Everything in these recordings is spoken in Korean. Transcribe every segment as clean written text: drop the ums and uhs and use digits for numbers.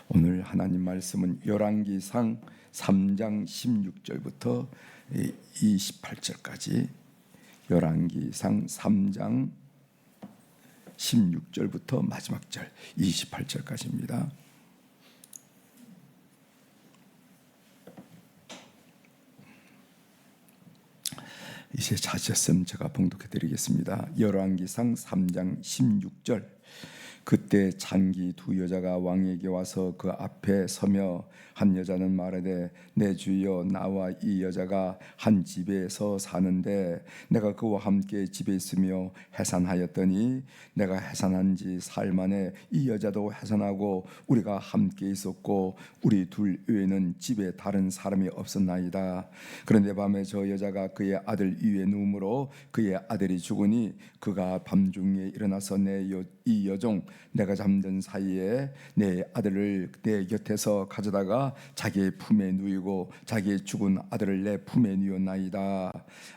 오늘 하나님 말씀은 열왕기상 3장 16절부터 28절까지 열왕기상 3장 16절부터 마지막 절 28절까지입니다. 이제 찾으셨으면 제가 봉독해 드리겠습니다. 열왕기상 3장 16절. 그때 장기 두 여자가 왕에게 와서 그 앞에 서며 한 여자는 말하되 내 주여 나와 이 여자가 한 집에서 사는데 내가 그와 함께 집에 있으며 해산하였더니 내가 해산한 지 사흘 만에 이 여자도 해산하고 우리가 함께 있었고 우리 둘 외에는 집에 다른 사람이 없었나이다. 그런데 밤에 저 여자가 그의 아들 위에 누움으로 그의 아들이 죽으니 그가 밤중에 일어나서 이 여종 내가 잠든 사이에 내 아들을 내 곁에서 가져다가 자기의 품에 누이고 자기의 죽은 아들을 내 품에 누였나이다.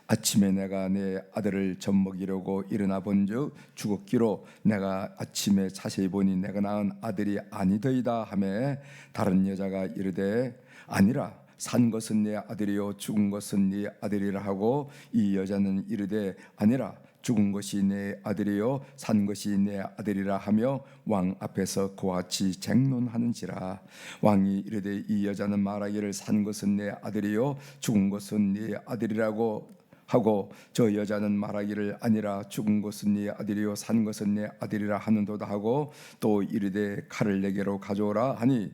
아침에 내가 내 아들을 젖먹이려고 일어나 본즉 죽었기로 내가 아침에 자세히 보니 내가 낳은 아들이 아니더이다 하매 다른 여자가 이르되 아니라 산 것은 내 아들이요 죽은 것은 네 아들이라 하고 이 여자는 이르되 아니라 죽은 것이 내 아들이요 산 것이 내 아들이라 하며 왕 앞에서 그와 같이 쟁론하는지라. 왕이 이르되 이 여자는 말하기를 산 것은 내 아들이요 죽은 것은 네 아들이라고 하고 저 여자는 말하기를 아니라 죽은 것은 네 아들이요 산 것은 내 아들이라 하는도다 하고 또 이르되 칼을 내게로 가져오라 하니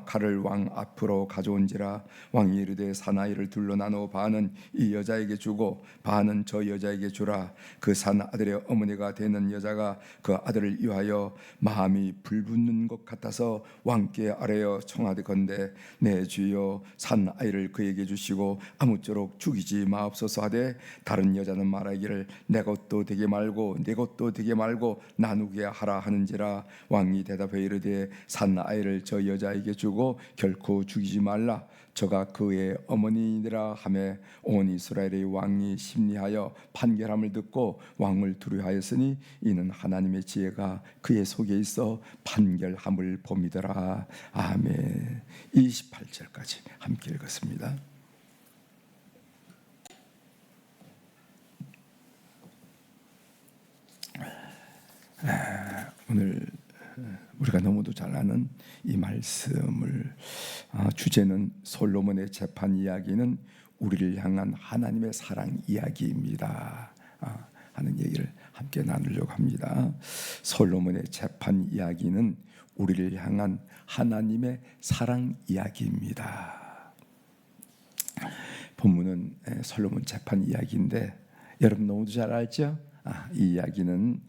칼을 왕 앞으로 가져온지라. 왕이 이르되 사나이를 둘로 나누어 반은 이 여자에게 주고 반은 저 여자에게 주라. 그 산 아들의 어머니가 되는 여자가 그 아들을 위하여 마음이 불붙는 것 같아서 왕께 아뢰어 청하건대 내 주여 산 아이를 그에게 주시고 아무쪼록 죽이지 마옵소서 하되 다른 여자는 말하기를 내 것도 되게 말고 내 것도 되게 말고 나누게 하라 하는지라. 왕이 대답해 이르되 산 아이를 저 여자에게 주고 결코 죽이지 말라. 저가 그의 어머니니라 하매 온 이스라엘의 왕이 심리하여 판결함을 듣고 왕을 두려워하였으니 이는 하나님의 지혜가 그의 속에 있어 판결함을 봄이더라. 아멘. 28절까지 함께 읽었습니다. 오늘 우리가 너무도 잘 아는 이 말씀을 주제는 솔로몬의 재판 이야기는 우리를 향한 하나님의 사랑 이야기입니다 하는 얘기를 함께 나누려고 합니다. 솔로몬의 재판 이야기는 우리를 향한 하나님의 사랑 이야기입니다. 본문은 솔로몬 재판 이야기인데 여러분 너무도 잘 알죠? 이 이야기는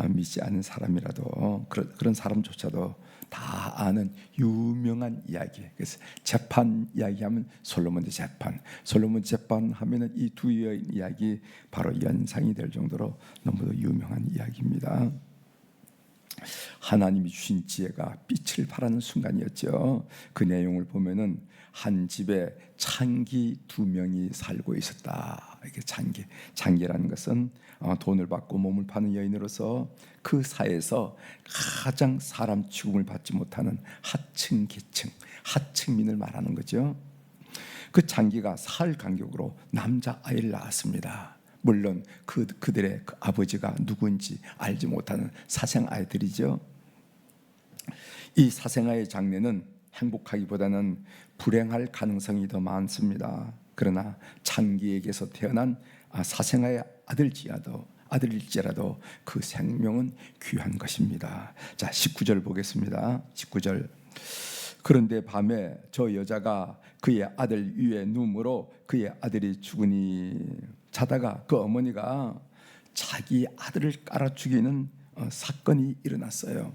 믿지 않는 사람이라도 그런 사람조차도 다 아는 유명한 이야기. 그래서 재판 이야기하면 솔로몬의 재판, 솔로몬 재판 하면은 이 두 여인 이야기 바로 연상이 될 정도로 너무도 유명한 이야기입니다. 하나님이 주신 지혜가 빛을 발하는 순간이었죠. 그 내용을 보면은 한 집에 창기 2명이 살고 있었다. 이게 창기라는 것은 돈을 받고 몸을 파는 여인으로서 그 사회에서 가장 사람 취급을 받지 못하는 하층 계층, 하층민을 말하는 거죠. 그 창기가 사흘 간격으로 남자 아이를 낳았습니다. 물론 그들의 그 아버지가 누구인지 알지 못하는 사생 아이들이죠. 이 사생아의 장래는 행복하기보다는 불행할 가능성이 더 많습니다. 그러나 창기에게서 태어난 사생아의 아들일지라도 그 생명은 귀한 것입니다. 자, 19절 보겠습니다. 19절. 그런데 밤에 저 여자가 그의 아들 위에 누움으로 그의 아들이 죽으니 자다가 그 어머니가 자기 아들을 깔아 죽이는 사건이 일어났어요.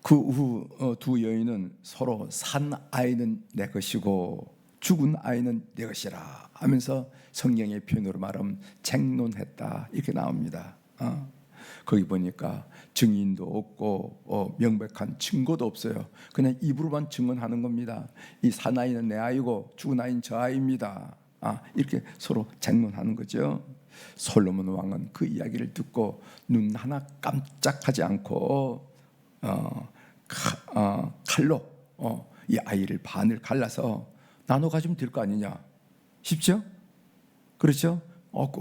그 후 두 여인은 서로 산 아이는 내 것이고 죽은 아이는 내 것이라 하면서 성경의 표현으로 말하면 쟁론했다 이렇게 나옵니다. 거기 보니까 증인도 없고 명백한 증거도 없어요. 그냥 입으로만 증언하는 겁니다. 이 산 아이는 내 아이고 죽은 아이는 저 아이입니다. 이렇게 서로 쟁론하는 거죠. 솔로몬 왕은 그 이야기를 듣고 눈 하나 깜짝하지 않고 칼로 이 아이를 반을 갈라서 나눠 가지면 될 거 아니냐. 쉽죠? 그렇죠?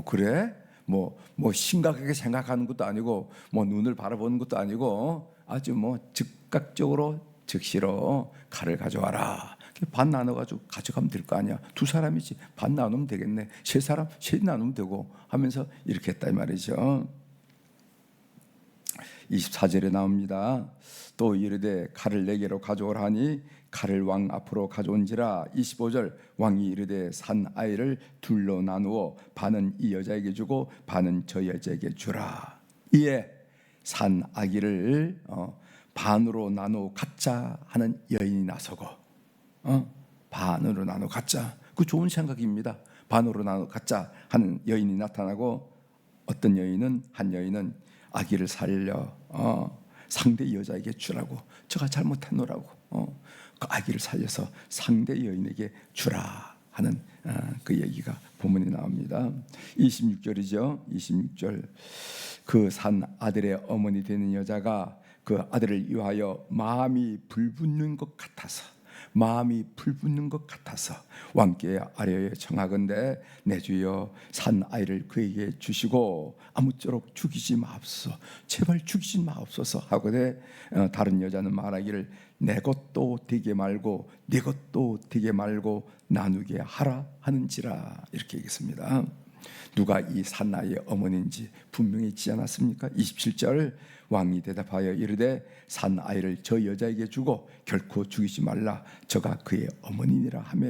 그래? 뭐 심각하게 생각하는 것도 아니고 뭐 눈을 바라보는 것도 아니고 아주 뭐 즉각적으로 즉시로 칼을 가져와라. 반 나눠가지고 가져가면 될 거 아니야. 두 사람이지 반 나누면 되겠네. 세 사람 세 나누면 되고 하면서 이렇게 했다 이 말이죠. 24절에 나옵니다. 또 이르되 칼을 내게로 가져오라 하니 칼을 왕 앞으로 가져온지라. 25절 왕이 이르되 산 아이를 둘로 나누어 반은 이 여자에게 주고 반은 저 여자에게 주라. 이에 산 아기를 반으로 나누어 갖자 하는 여인이 나서고 반으로 나누어 갖자. 그 좋은 생각입니다. 반으로 나누어 갖자 하는 여인이 나타나고 어떤 여인은 한 여인은 아기를 살려 상대 여자에게 주라고 저가 잘못했노라고 그 아기를 살려서 상대 여인에게 주라 하는 그 얘기가 본문에 나옵니다. 26절이죠. 26절 그 산 아들의 어머니 되는 여자가 그 아들을 위하여 마음이 불붙는 것 같아서 왕께 아뢰어 청하건대 내 주여 산 아이를 그에게 주시고 아무쪼록 죽이지 마옵소서. 제발 죽이지 마옵소서 하거든 다른 여자는 말하기를 내 것도 되게 말고 네 것도 되게 말고 나누게 하라 하는지라. 이렇게 얘기했습니다. 누가 이 산 아이의 어머니인지 분명히 있지 않았습니까? 27절 왕이 대답하여 이르되 산 아이를 저 여자에게 주고 결코 죽이지 말라. 저가 그의 어머니니라 하며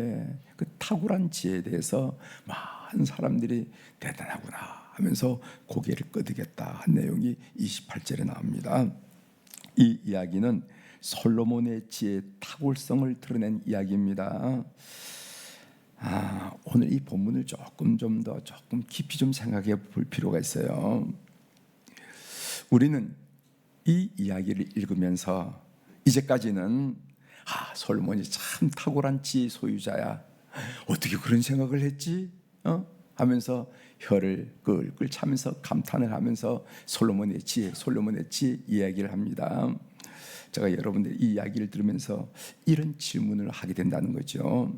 그 탁월한 지혜에 대해서 많은 사람들이 대단하구나 하면서 고개를 끄덕였다 한 내용이 28절에 나옵니다. 이 이야기는 솔로몬의 지혜의 탁월성을 드러낸 이야기입니다. 오늘 이 본문을 조금 깊이 좀 생각해 볼 필요가 있어요. 우리는 이 이야기를 읽으면서 이제까지는 솔로몬이 참 탁월한 지혜 소유자야. 어떻게 그런 생각을 했지? 하면서 혀를 끌끌 차면서 감탄을 하면서 솔로몬의 지혜 이야기를 합니다. 제가 여러분들 이 이야기를 들으면서 이런 질문을 하게 된다는 거죠.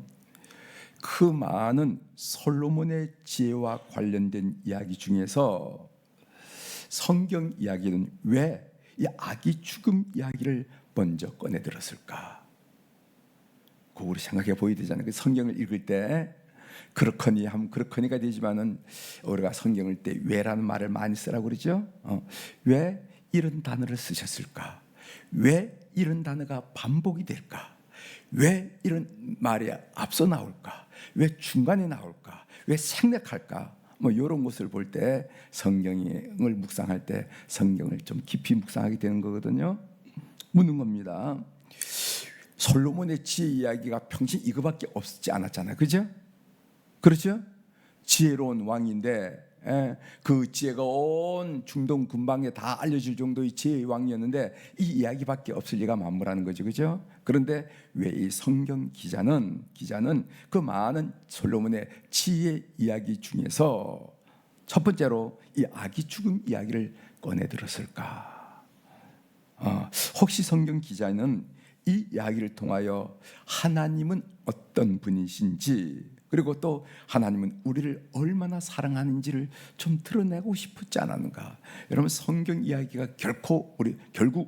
그 많은 솔로몬의 지혜와 관련된 이야기 중에서 성경 이야기는 왜 이 아기 죽음 이야기를 먼저 꺼내 들었을까? 그거 우리 생각해 보여야 되잖아요. 성경을 읽을 때 그렇거니 하면 그렇거니가 되지만은 우리가 성경을 때 왜라는 말을 많이 쓰라고 그러죠. 왜 이런 단어를 쓰셨을까? 왜 이런 단어가 반복이 될까? 왜 이런 말이 앞서 나올까? 왜 중간에 나올까? 왜 생략할까? 이런 것을 볼 때 성경을 묵상할 때 성경을 좀 깊이 묵상하게 되는 거거든요. 묻는 겁니다. 솔로몬의 지혜 이야기가 평생 이거밖에 없지 않았잖아요. 그죠? 그렇죠? 지혜로운 왕인데 그 지혜가 온 중동 근방에 다 알려질 정도의 지혜의 왕이었는데 이 이야기밖에 없을 리가 만무라는 거죠. 그죠? 그런데 왜 이 성경 기자는 그 많은 솔로몬의 지혜 이야기 중에서 첫 번째로 이 아기 죽음 이야기를 꺼내 들었을까? 혹시 성경 기자는 이 이야기를 통하여 하나님은 어떤 분이신지, 그리고 또 하나님은 우리를 얼마나 사랑하는지를 좀 드러내고 싶었지 않았는가? 여러분, 성경 이야기가 결국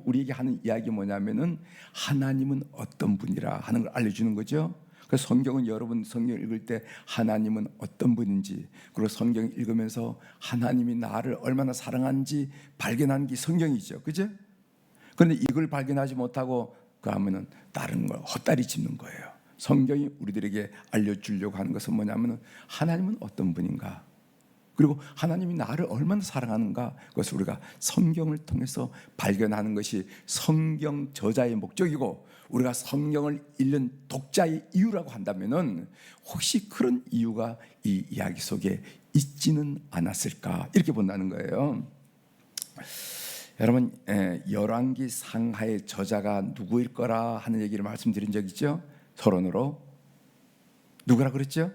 우리에게 하는 이야기 뭐냐면은 하나님은 어떤 분이라 하는 걸 알려주는 거죠. 그래서 성경은 여러분 성경 읽을 때 하나님은 어떤 분인지, 그리고 성경 읽으면서 하나님이 나를 얼마나 사랑하는지 발견하는 게 성경이죠. 그죠? 그런데 이걸 발견하지 못하고 그러면은 다른 걸 헛다리 짚는 거예요. 성경이 우리들에게 알려주려고 하는 것은 뭐냐면 하나님은 어떤 분인가, 그리고 하나님이 나를 얼마나 사랑하는가, 그것을 우리가 성경을 통해서 발견하는 것이 성경 저자의 목적이고 우리가 성경을 읽는 독자의 이유라고 한다면은 혹시 그런 이유가 이 이야기 속에 있지는 않았을까, 이렇게 본다는 거예요. 여러분, 열왕기 상하의 저자가 누구일 거라 하는 얘기를 말씀드린 적 있죠? 서론으로 누구라 그랬죠?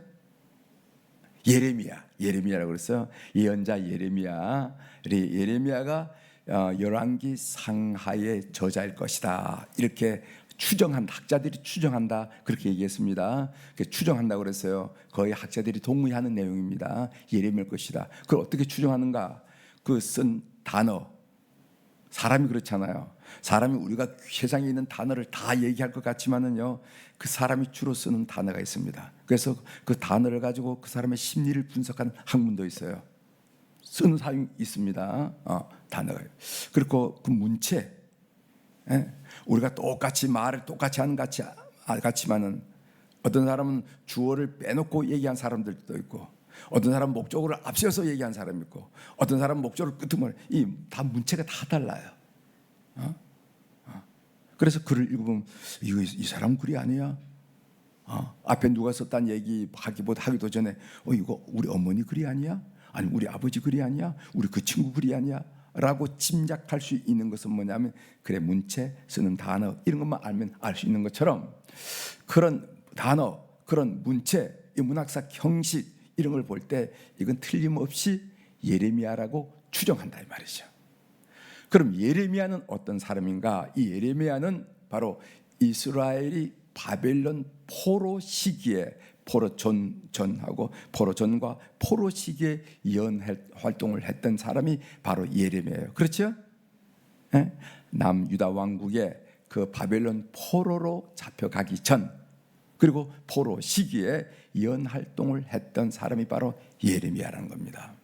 예레미야라고 그랬어요. 예언자 예레미야. 예레미야가 열왕기 상하의 저자일 것이다. 이렇게 추정한다. 학자들이 추정한다. 그렇게 얘기했습니다. 추정한다고 그랬어요. 거의 학자들이 동의하는 내용입니다. 예레미야일 것이다. 그걸 어떻게 추정하는가? 그 쓴 단어, 사람이 그렇잖아요. 사람이 우리가 세상에 있는 단어를 다 얘기할 것 같지만은요, 그 사람이 주로 쓰는 단어가 있습니다. 그래서 그 단어를 가지고 그 사람의 심리를 분석하는 학문도 있어요. 쓰는 사람이 있습니다. 단어가. 그리고 그 문체, 우리가 똑같이 말을 똑같이 하는 같지만은 어떤 사람은 주어를 빼놓고 얘기한 사람들도 있고, 어떤 사람은 목적어를 앞세워서 얘기한 사람이 있고, 어떤 사람은 목적어를 끄트머리, 이 다 문체가 다 달라요. 그래서 글을 읽으면 이 사람 글이 아니야. 앞에 누가 썼다는 얘기 하기도 전에 이거 우리 어머니 글이 아니야? 아니면 우리 아버지 글이 아니야? 우리 그 친구 글이 아니야? 라고 짐작할 수 있는 것은 뭐냐면, 그래, 문체, 쓰는 단어 이런 것만 알면 알 수 있는 것처럼, 그런 단어, 그런 문체, 이 문학사 형식 이런 걸 볼 때 이건 틀림없이 예레미야라고 추정한다 이 말이죠. 그럼 예레미야는 어떤 사람인가? 이 예레미야는 바로 이스라엘이 바벨론 포로 시기에, 포로 전하고 포로 전과 포로 시기에 예언 활동을 했던 사람이 바로 예레미야예요. 그렇죠? 남유다 왕국의 그 바벨론 포로로 잡혀가기 전, 그리고 포로 시기에 예언 활동을 했던 사람이 바로 예레미야라는 겁니다.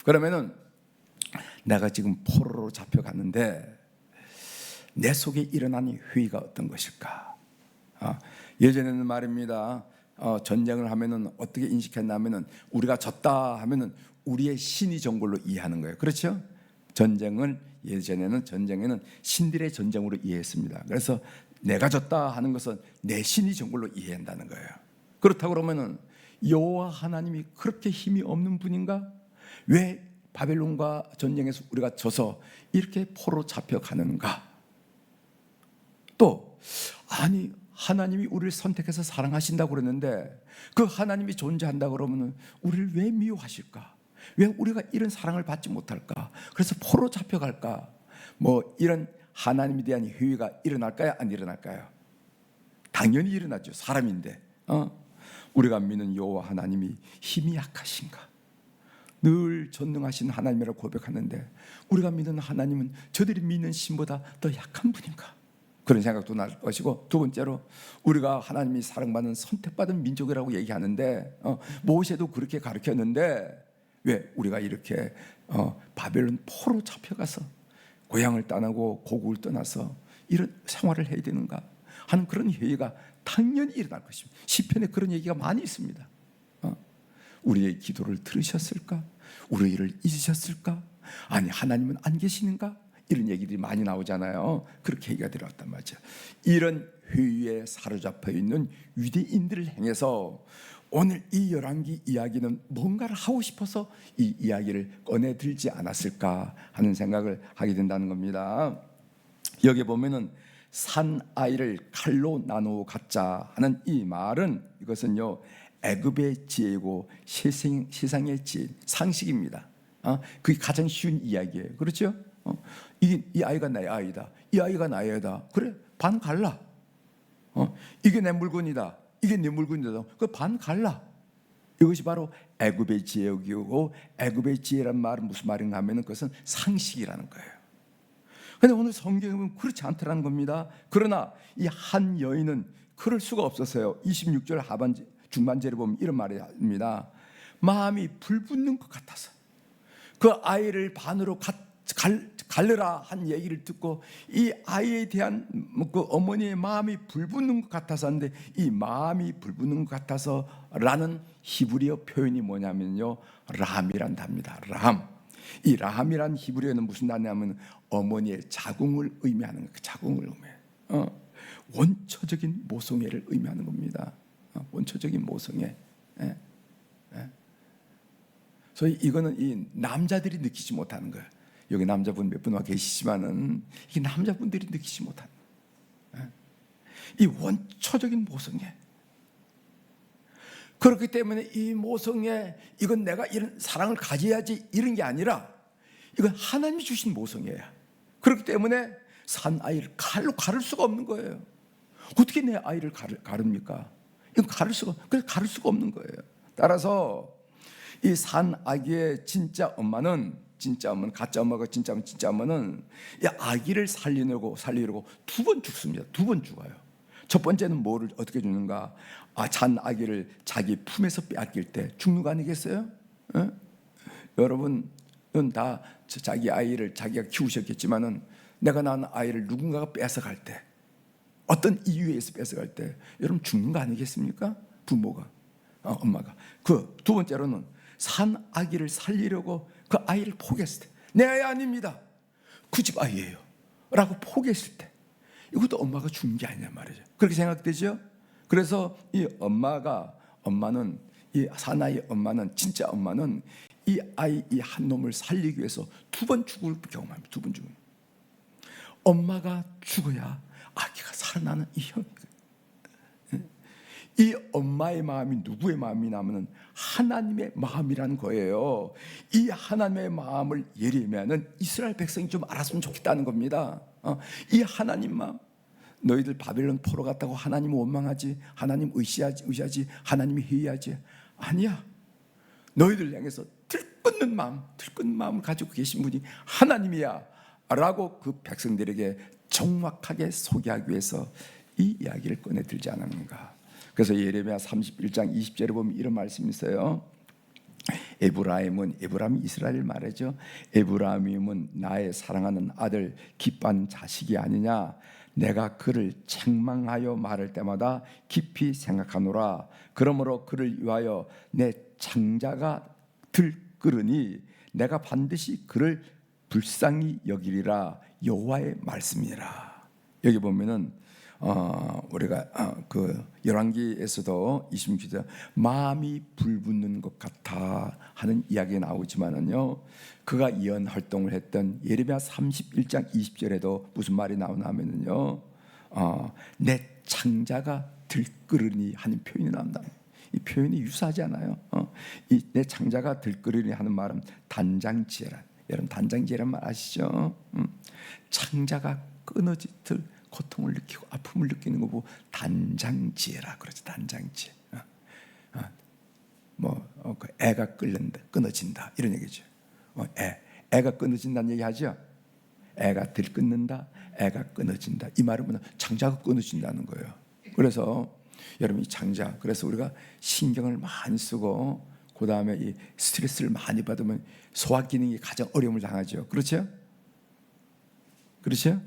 그러면은 내가 지금 포로로 잡혀갔는데 내 속에 일어난 회의가 어떤 것일까? 예전에는 말입니다. 전쟁을 하면은 어떻게 인식했냐면은, 우리가 졌다 하면은 우리의 신이 전 걸로 이해하는 거예요. 그렇죠? 예전에는 전쟁에는 신들의 전쟁으로 이해했습니다. 그래서 내가 졌다 하는 것은 내 신이 전 걸로 이해한다는 거예요. 그렇다고 그러면은 여호와 하나님이 그렇게 힘이 없는 분인가? 왜 바벨론과 전쟁에서 우리가 져서 이렇게 포로 잡혀가는가? 또 아니, 하나님이 우리를 선택해서 사랑하신다고 그러는데 그 하나님이 존재한다고 그러면 우리를 왜 미워하실까? 왜 우리가 이런 사랑을 받지 못할까? 그래서 포로 잡혀갈까? 뭐 이런 하나님에 대한 회의가 일어날까요? 안 일어날까요? 당연히 일어나죠. 사람인데. 우리가 믿는 여호와 하나님이 힘이 약하신가? 늘 전능하신 하나님이라고 고백하는데 우리가 믿는 하나님은 저들이 믿는 신보다 더 약한 분인가? 그런 생각도 날 것이고, 두 번째로 우리가 하나님이 사랑받는 선택받은 민족이라고 얘기하는데 모세도 그렇게 가르쳤는데 왜 우리가 이렇게 바벨론 포로 잡혀가서 고향을 떠나고 고국을 떠나서 이런 생활을 해야 되는가 하는 그런 회의가 당연히 일어날 것입니다. 시편에 그런 얘기가 많이 있습니다. 우리의 기도를 들으셨을까? 우리의 일을 잊으셨을까? 아니, 하나님은 안 계시는가? 이런 얘기들이 많이 나오잖아요. 그렇게 얘기가 들어왔단 말이죠. 이런 회의에 사로잡혀 있는 유대인들을 향해서 오늘 이 열왕기 이야기는 뭔가를 하고 싶어서 이 이야기를 꺼내들지 않았을까 하는 생각을 하게 된다는 겁니다. 여기 보면은 산 아이를 칼로 나누어 갖자 하는 이 말은, 이것은요 애굽의 지혜이고 세상의 지혜, 상식입니다. 그게 가장 쉬운 이야기예요. 그렇죠? 이 아이가 나의 아이다. 이 아이가 나의 아이다. 그래, 반 갈라. 이게 내 물건이다. 이게 네 물건이다. 그 반 갈라. 이것이 바로 애굽의 지혜이고, 애굽의 지혜란 말은 무슨 말인가 하면 그것은 상식이라는 거예요. 그런데 오늘 성경에 보면 그렇지 않더라는 겁니다. 그러나 이 한 여인은 그럴 수가 없었어요. 26절 중반절에 보면 이런 말입니다. 마음이 불붙는 것 같아서 그 아이를 반으로 갈르라 한 얘기를 듣고 이 아이에 대한 그 어머니의 마음이 불붙는 것 같아서 하는데, 이 마음이 불붙는 것 같아서 라는 히브리어 표현이 뭐냐면요, 라함이란 단어입니다. 라함. 이 라함이란 히브리어는 무슨 단어냐면 어머니의 자궁을 의미하는 거예요. 그 자궁을 의미해요. 원초적인 모성애를 의미하는 겁니다. 원초적인 모성애. 그래서 이거는 이 남자들이 느끼지 못하는 거예요. 여기 남자분 몇 분 와 계시지만은 이 남자분들이 느끼지 못하는 거예요. 이 원초적인 모성애. 그렇기 때문에 이 모성애, 이건 내가 이런 사랑을 가져야지 이런 게 아니라 이건 하나님이 주신 모성애야. 그렇기 때문에 산 아이를 칼로 가를 수가 없는 거예요. 어떻게 내 아이를 가릅니까? 이건 가를 수가 없는 거예요. 따라서 이 산 아기의 진짜 엄마는 가짜 엄마가 진짜 엄마는 이 아기를 살리려고 두 번 죽습니다. 두 번 죽어요. 첫 번째는 뭐를 어떻게 죽는가? 잔 아기를 자기 품에서 빼앗길 때 죽는 거 아니겠어요? 에? 여러분은 다 자기 아이를 자기가 키우셨겠지만은 내가 낳은 아이를 누군가가 뺏어갈 때, 어떤 이유에 의해서 뺏어갈 때 여러분 죽는 거 아니겠습니까? 부모가, 엄마가. 그 두 번째로는 산 아기를 살리려고 그 아이를 포기했을 때, 내 아이 아닙니다, 그 집 아이예요 라고 포기했을 때, 이것도 엄마가 죽는 게 아니냐 말이죠. 그렇게 생각되죠? 그래서 이 엄마는 이 사나이 엄마는, 진짜 엄마는 이 아이 이 한 놈을 살리기 위해서 두 번 죽을 경험합니다. 두 번 죽음. 엄마가 죽어야 아기가 살아나는 이 엄마의 마음이 누구의 마음이냐면 하나님의 마음이라는 거예요. 이 하나님의 마음을 예레미야는 이스라엘 백성이 좀 알았으면 좋겠다는 겁니다. 이 하나님 마음, 너희들 바벨론 포로 갔다고 하나님 원망하지, 하나님 의시하지, 하나님이 회의하지, 아니야. 너희들 향해서 들끓는 마음을 가지고 계신 분이 하나님이야 라고 그 백성들에게 정확하게 소개하기 위해서 이 이야기를 꺼내들지 않았는가. 그래서 예레미야 31장 20절에 보면 이런 말씀이 있어요. 에브라임이 이스라엘을 말하죠. 에브라임은 나의 사랑하는 아들 기뻐하는 자식이 아니냐. 내가 그를 책망하여 말할 때마다 깊이 생각하노라. 그러므로 그를 위하여 내 창자가 들끓으니 내가 반드시 그를 불쌍히 여기리라. 여호와의 말씀이라. 여기 보면은 우리가 그 열왕기에서도 26절 마음이 불붙는 것 같아 하는 이야기가 나오지만은요, 그가 예언 활동을 했던 예레미야 31장 20절에도 무슨 말이 나오냐면요, 내 창자가 들끓으니 하는 표현이 나온다. 이 표현이 유사하지 않아요? 이 내 창자가 들끓으니 하는 말은 단장지혜라. 여러분 단장지혜란 말 아시죠? 창자가 끊어지듯 고통을 느끼고 아픔을 느끼는 거 보고 단장지혜라 그러죠. 단장지혜. 그 애가 끊어진다 이런 얘기죠. 애가 끊어진다는 얘기 하죠. 애가 들끓는다, 애가 끊어진다. 이 말은 뭐냐? 창자가 끊어진다는 거예요. 그래서 여러분 이 창자, 그래서 우리가 신경을 많이 쓰고 그 다음에 이 스트레스를 많이 받으면 소화 기능이 가장 어려움을 당하죠. 그렇죠? 그렇죠?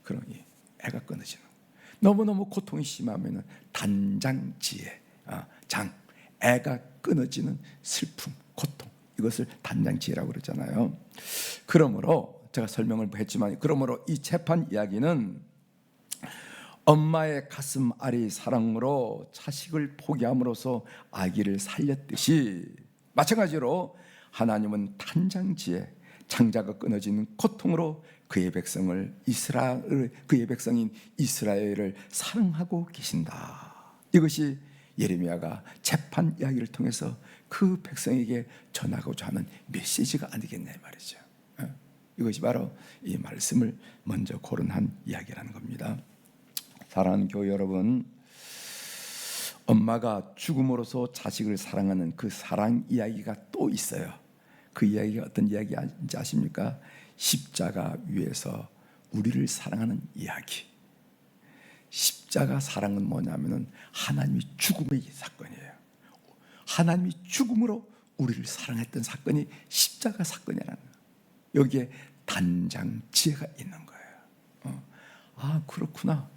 그런 애가 끊어지는. 너무너무 고통이 심하면은 단장지혜, 애가 끊어지는 슬픔, 고통, 이것을 단장지혜라고 그러잖아요. 그러므로 제가 설명을 했지만, 그러므로 이 재판 이야기는 엄마의 가슴 아리 사랑으로 자식을 포기함으로써 아기를 살렸듯이, 마찬가지로 하나님은 단장지혜, 창자가 끊어지는 고통으로 그의 백성인 이스라엘을 사랑하고 계신다. 이것이 예레미야가 재판 이야기를 통해서 그 백성에게 전하고자 하는 메시지가 아니겠냐 말이죠. 이것이 바로 이 말씀을 먼저 거론한 이야기라는 겁니다. 사랑하는 교회 여러분, 엄마가 죽음으로써 자식을 사랑하는 그 사랑 이야기가 또 있어요. 그 이야기가 어떤 이야기인지 아십니까? 십자가 위에서 우리를 사랑하는 이야기. 십자가 사랑은 뭐냐면은 하나님이 죽음의 사건이에요. 하나님이 죽음으로 우리를 사랑했던 사건이 십자가 사건이라는 거예요. 여기에 단장지혜가 있는 거예요. 그렇구나.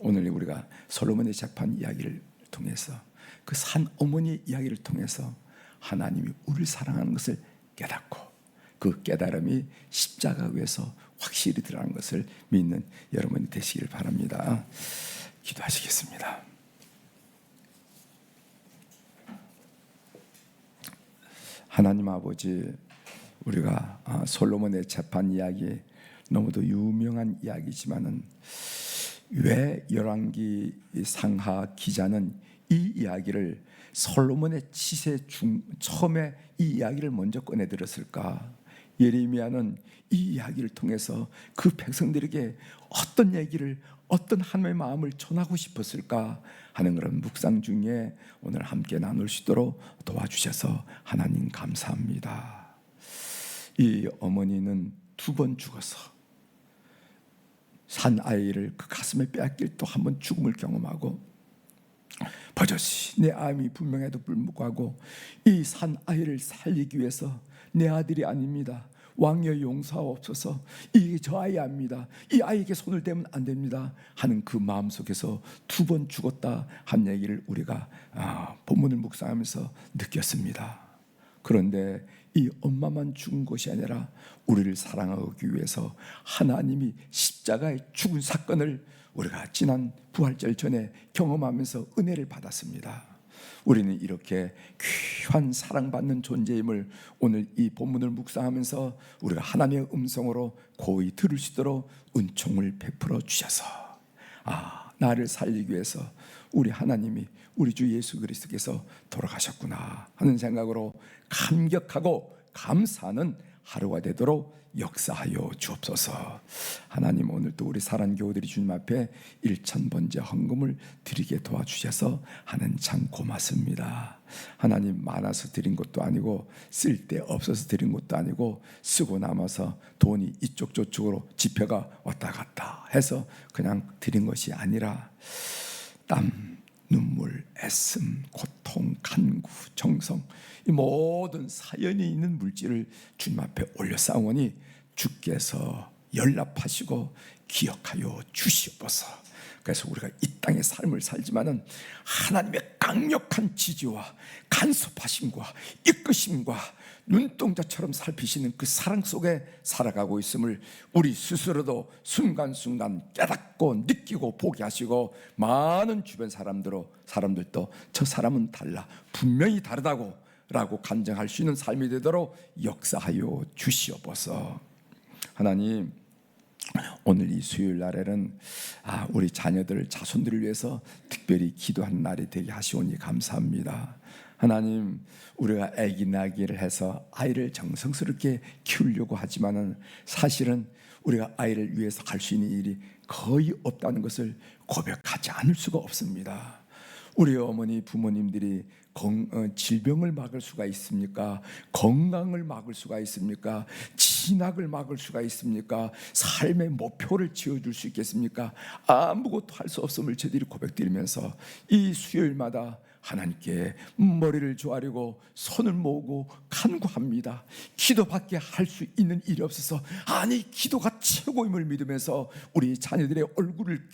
오늘 우리가 솔로몬의 재판 이야기를 통해서, 그 산 어머니 이야기를 통해서 하나님이 우리를 사랑하는 것을 깨닫고, 그 깨달음이 십자가 위에서 확실히 드러나는 것을 믿는 여러분이 되시기를 바랍니다. 기도하시겠습니다. 하나님 아버지, 우리가 솔로몬의 재판 이야기, 너무도 유명한 이야기지만은 왜 열왕기 상하 기자는 이 이야기를 솔로몬의 치세 처음에 이 이야기를 먼저 꺼내 들었을까? 예레미야는 이 이야기를 통해서 그 백성들에게 어떤 얘기를, 어떤 하나님의 마음을 전하고 싶었을까 하는 그런 묵상 중에 오늘 함께 나눌 수 있도록 도와주셔서 하나님 감사합니다. 이 어머니는 2번 죽어서 산 아이를 그 가슴에 빼앗길 또 한 번 죽음을 경험하고 버젓이 내 아임이 분명해도 불구하고 이 산 아이를 살리기 위해서 내 아들이 아닙니다, 왕여 용서하옵소서, 이게 저 아이 아닙니다, 이 아이에게 손을 대면 안 됩니다 하는 그 마음속에서 2번 죽었다 한 얘기를 우리가 본문을 묵상하면서 느꼈습니다. 그런데 이 엄마만 죽은 것이 아니라 우리를 사랑하기 위해서 하나님이 십자가에 죽은 사건을 우리가 지난 부활절 전에 경험하면서 은혜를 받았습니다. 우리는 이렇게 귀한 사랑받는 존재임을 오늘 이 본문을 묵상하면서 우리가 하나님의 음성으로 고이 들을 수 있도록 은총을 베풀어 주셔서 나를 살리기 위해서 우리 하나님이 우리 주 예수 그리스도께서 돌아가셨구나 하는 생각으로 감격하고 감사하는 하루가 되도록 역사하여 주옵소서. 하나님, 오늘도 우리 사랑 교우들이 주님 앞에 1000번째 헌금을 드리게 도와주셔서 하나님 참 고맙습니다. 하나님, 많아서 드린 것도 아니고 쓸데없어서 드린 것도 아니고 쓰고 남아서 돈이 이쪽 저쪽으로 지표가 왔다 갔다 해서 그냥 드린 것이 아니라 땀, 눈물, 애씀, 고통, 간구, 정성, 이 모든 사연이 있는 물질을 주님 앞에 올려 싸우니 주께서 연락하시고 기억하여 주시옵소서. 그래서 우리가 이 땅의 삶을 살지만은 하나님의 강력한 지지와 간섭하심과 이끄심과 눈동자처럼 살피시는 그 사랑 속에 살아가고 있음을 우리 스스로도 순간순간 깨닫고 느끼고 보게 하시고, 많은 주변 사람들도 저 사람은 달라, 분명히 다르다고 라고 간증할 수 있는 삶이 되도록 역사하여 주시옵소서. 하나님, 오늘 이 수요일 날에는 우리 자녀들, 자손들을 위해서 특별히 기도하는 날이 되게 하시오니 감사합니다. 하나님, 우리가 아기 낳기를 해서 아이를 정성스럽게 키우려고 하지만은 사실은 우리가 아이를 위해서 할 수 있는 일이 거의 없다는 것을 고백하지 않을 수가 없습니다. 우리 어머니 부모님들이 질병을 막을 수가 있습니까? 건강을 막을 수가 있습니까? 진학을 막을 수가 있습니까? 삶의 목표를 지어줄 수 있겠습니까? 아무것도 할 수 없음을 저희들이 고백드리면서 이 수요일마다 하나님께 머리를 조아리고 손을 모으고 간구합니다. 기도밖에 할 수 있는 일이 없어서, 기도가 최고임을 믿으면서 우리 자녀들의 얼굴을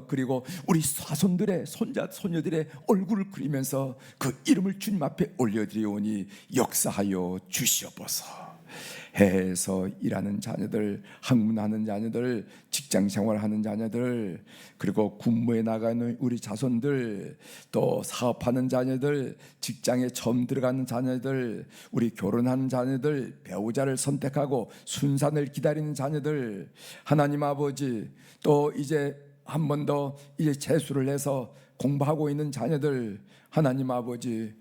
그리고 우리 자손들의 손자 소녀들의 얼굴을 그리면서 그 이름을 주님 앞에 올려드리오니 역사하여 주시옵소서. 해외에서 일하는 자녀들, 학문하는 자녀들, 직장생활하는 자녀들, 그리고 군무에 나가는 우리 자손들, 또 사업하는 자녀들, 직장에 처음 들어가는 자녀들, 우리 결혼하는 자녀들, 배우자를 선택하고 순산을 기다리는 자녀들, 하나님 아버지, 또 이제 한 번 더 이제 재수를 해서 공부하고 있는 자녀들, 하나님 아버지,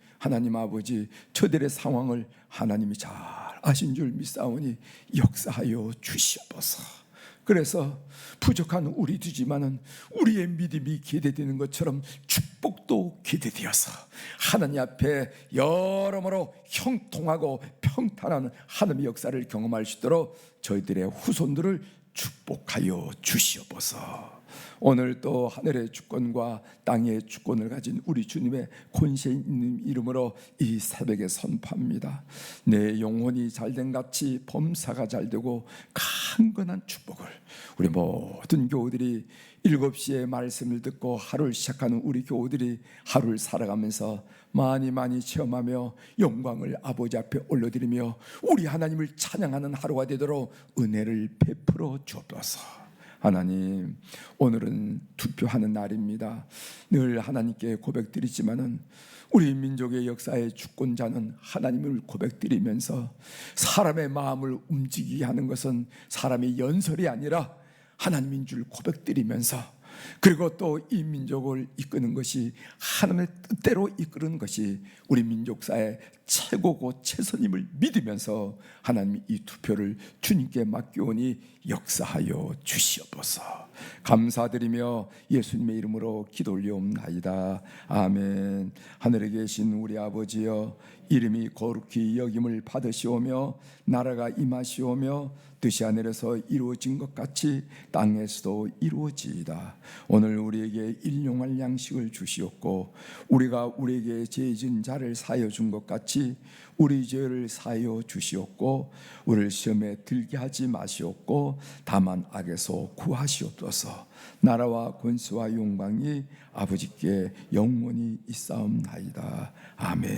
저들의 상황을 하나님이 잘 아신 줄 믿사오니 역사하여 주시옵소서. 그래서 부족한 우리지만은 우리의 믿음이 기대되는 것처럼 축복도 기대되어서 하나님 앞에 여러모로 형통하고 평탄한 하나님의 역사를 경험할 수 있도록 저희들의 후손들을 축복하여 주시옵소서. 오늘 또 하늘의 주권과 땅의 주권을 가진 우리 주님의 권세 있는 이름으로 이 새벽에 선포합니다. 내 영혼이 잘된 같이 범사가 잘되고 강건한 축복을 우리 모든 교우들이 7시에 말씀을 듣고 하루를 시작하는 우리 교우들이 하루를 살아가면서 많이 체험하며 영광을 아버지 앞에 올려드리며 우리 하나님을 찬양하는 하루가 되도록 은혜를 베풀어 주옵소서. 하나님, 오늘은 투표하는 날입니다. 늘 하나님께 고백드리지만은 우리 민족의 역사의 주권자는 하나님을 고백드리면서 사람의 마음을 움직이게 하는 것은 사람의 연설이 아니라 하나님인 줄 고백드리면서, 그리고 또 이 민족을 이끄는 것이 하나님의 뜻대로 이끄는 것이 우리 민족사의 최고고 최선임을 믿으면서 하나님 이 투표를 주님께 맡겨오니 역사하여 주시옵소서. 감사드리며 예수님의 이름으로 기도 올리옵나이다. 아멘. 하늘에 계신 우리 아버지여, 이름이 거룩히 여김을 받으시오며 나라가 임하시오며 뜻이 하늘에서 이루어진 것 같이 땅에서도 이루어지이다. 오늘 우리에게 일용할 양식을 주시옵고 우리가 우리에게 죄진 자를 사하여 준 것 같이 우리 죄를 사하여 주시옵고 우리를 시험에 들게 하지 마시옵고 다만 악에서 구하시옵소서. 나라와 권세와 영광이 아버지께 영원히 있사옵나이다. 아멘.